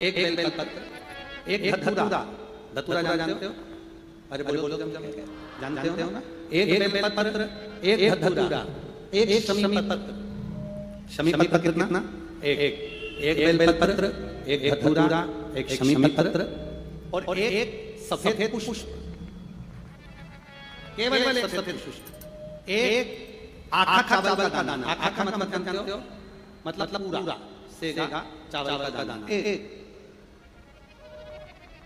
एक बेल पत्र, एक धतूरा। धतूरा जानते हो? अरे बोलो बोलो, जानते हो ना? एक बेल पत्र, एक धतूरा, एक शमी पत्र। शमी पत्र कितना? एक बेल पत्र, एक धतूरा, एक शमी पत्र और एक सफेद पुष्प। केवल एक सफेद पुष्प। एक आखा चावल का दाना। आखा मतलब जानते हो? मतलब पूरा सेगा चावल का दाना।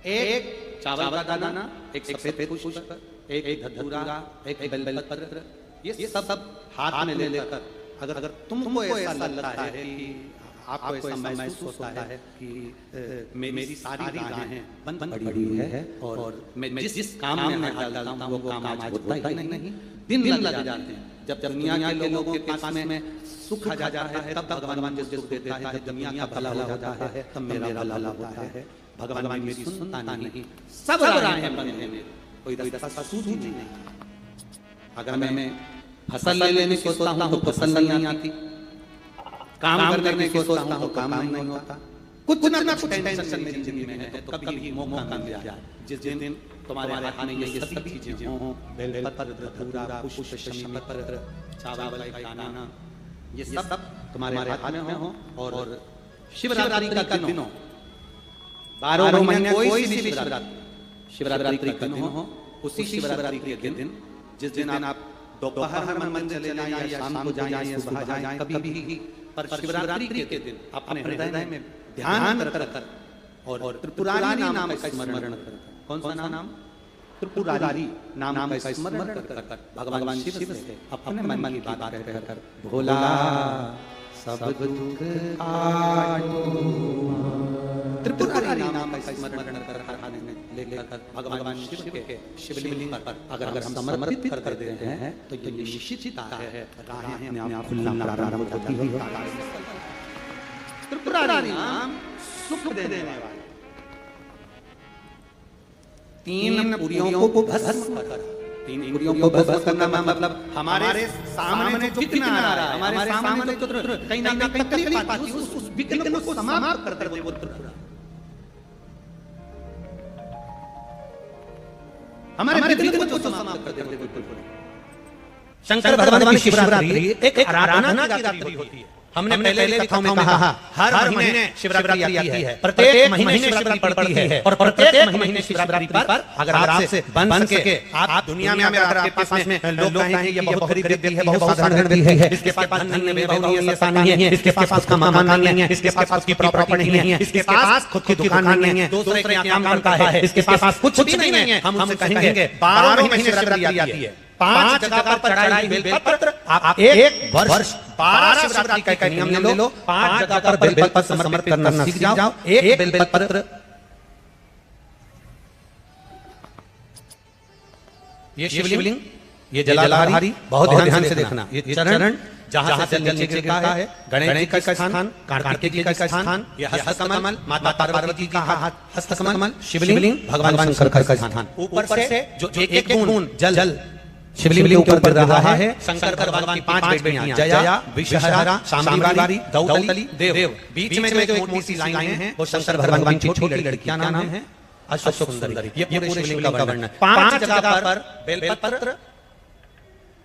एक चावल का दाना, एक सफेद पुष्प, एक धतूरा, एक बेल पत्र। ये सब हाथ में लेकर अगर तुमको ऐसा लगता है कि आपको ऐसा महसूस होता है कि मेरी सारी राहें बंद पड़ी है और मैं जिस काम में हाथ डालता हूँ वो काम आज होता ही नहीं, दिन लग जाते हैं। जब दुनिया के लोगों के पास में सुख आ जाता है तब भगवान जो सुख देता है। जब दुनिया का भला हो जाता है तब मेरा भला होता है। भगवान मेरी सुनता नहीं, सब राहें बंद हैं मेरी, कोई रास्ता सूझी नहीं। अगर मैं फसल लेने की सोचता हूँ तो फसल नहीं आती, काम करने की सोचता हूँ तो काम नहीं होता। कुछ ना कुछ टेंशन मेरी जिंदगी में है तो कभी मौका मिल जाए जिस दिन तुम्हारे हाथ में ये सभी चीजें हों, बेल पत्र, धतूरा, पुष्प, शमी पत्र, चावल का दाना, ये सब तुम्हारे हाथ में हो। और शिवरात्रि का दिन हो, 12 महीने कोई भी शिवरात्रि का दिन हो, उसी शिवरात्रि के दिन जिस दिन आप दोपहर में मंदिर चले जाएं या शाम को जाएं या सुबह जाएं, कभी भी पर शिवरात्रि के दिन अपने हृदय में ध्यान कर और त्रिपुरारी नाम का स्मरण कर। कौन सा नाम? त्रिपुरारी नाम का स्मरण कर भगवान शिव से अपने मन की बात कहकर भोला सब दुख काटो। त्रिपुरारी नाम का स्मरण कर लेकर भगवान शिव के शिवलिंग पर अगर हम समर्पित कर देते हैं तो ये निश्चित है राहें अपने आप खुलना प्रारंभ होती है। त्रिपुरारी नाम सुख देने वाला। तीन पुरियों को भस्म कर। तीन पुरियों को भस्म करना मतलब हमारे सामने जो विघ्न आ रहा है, हमारे सामने जो कहीं ना कहीं तकलीफ आती है, उस विघ्न को समाप्त कर दे वो त्रिपुरा। हमारे विघ्न को समाप्त कर दे वो त्रिपुरा। शंकर भगवान की शिवरात्रि एक आराधना की रात्रि होती है। हमने पहले कथाओं में कहा हर महीने शिवरात्रि आती है, प्रत्येक महीने शिवरात्रि पड़ती है और प्रत्येक महीने शिवरात्रि पर अगर आपसे बन सके आप दुनिया में अगर आपके पास में लोग कहें ये बहुत गरीब व्यक्ति है, बहुत साधारण व्यक्ति है, इसके पास धन नहीं है, वैभव नहीं है, ऐसा नहीं है, इसके पास उसका मकान नहीं है, इसके पास उसकी प्रॉपर्टी नहीं है, इसके पास खुद की दुकान नहीं है, दूसरे के काम करता है, इसके पास कुछ भी नहीं है, हम उनसे कहेंगे 12 महीने शिवरात्रि आती है, 5 जगह पर चढ़ाई बेल पत्र आप एक वर्ष 12 शिवरात्रि का नियम ले लो, 5 जगह पर बेल पत्र समर्पित करना सीख जाओ। एक बेल पत्र, ये शिवलिंग, ये जलाधारी, बहुत ध्यान से देखना। ये चरण जहां से जल नीचे गिरता है, गणेश का स्थान, कार्तिकेय जी का स्थान, ये हस्तकमल, माता पार्वती का हस्तकमल, शिवलिंग, भगवान शंकर का स्थान। ऊपर से जो एक बूंद जल शिवलिंग के ऊपर गिर रहा है, शंकर भगवान की 5 बेटियां जया, विषहरा, शांभवी, दौतली, देव। बीच में जो एक मोटी सी लाइनें हैं वो शंकर भगवान की छोटी लड़कियां नाम है अशोक सुंदरी। ये पूरे शिवलिंग का वर्णन है। 5 जगह पर बेल पत्र,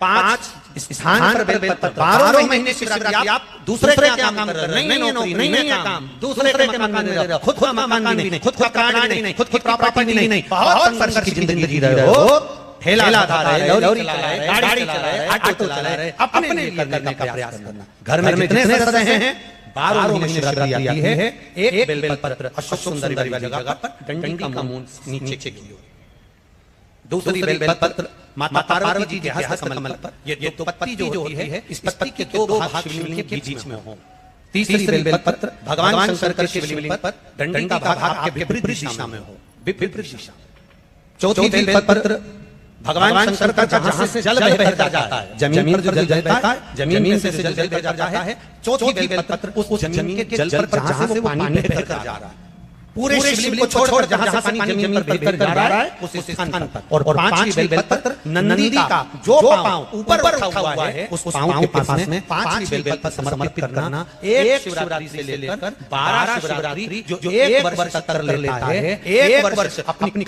5 स्थान पर बेल पत्र, 12 महीने शिवरात्रि। आप दूसरे के काम कर रहे हो, नहीं नौकरी, नहीं काम, दूसरे के मकान में रह रहे हो, खुद का मकान नहीं, खुद का कार नहीं, खुद की प्रॉपर्टी नहीं, बहुत संघर्ष की जिंदगी जी रहे हो, ठेला चला रहे, लौरी चला रहे, गाड़ी चला रहे, ऑटो चला रहे, अपने लिए करने का प्रयास करना। घर में जितने सदस्य हैं 12 महीने शिवरात्रि आती है, एक बेल पत्र अशोक सुंदरी वाली जगह पर डंडी का मुंह नीचे की ओर, दूसरी बेल पत्र माता पार्वती के हस्तकमल पर, ये दो पत्ती जो होती है इस पत्ती के 2 भाग शिवलिंग के बीच में हो। तीसरी बेल पत्र भगवान शंकर के शिवलिंग पर डंडी का भाग आपके विपरीत दिशा में हो, विपरीत दिशा। चौथी बेल पत्र भगवान शंकर का जहां से जल बहता जाता है, जमीन पर जो जल बहता है, जमीन से जल बहता जाता है। चौथी बेल पत्र उस जमीन के जल पर जहां से वो पानी बहकर जा रहा है, पूरे शिवलिंग को छोड़कर जहां से पानी जमीन पर बहकर जा रहा है उस स्थान पर, और 5 बेलपत्र नंदी का जो पांव ऊपर उठा हुआ है उस पांव के पास में 5 बेलपत्र समर्पित करना। एक शिवरात्रि से लेकर 12 शिवरात्रि जो 1 वर्ष तक कर लेता है, 1 वर्ष अपनी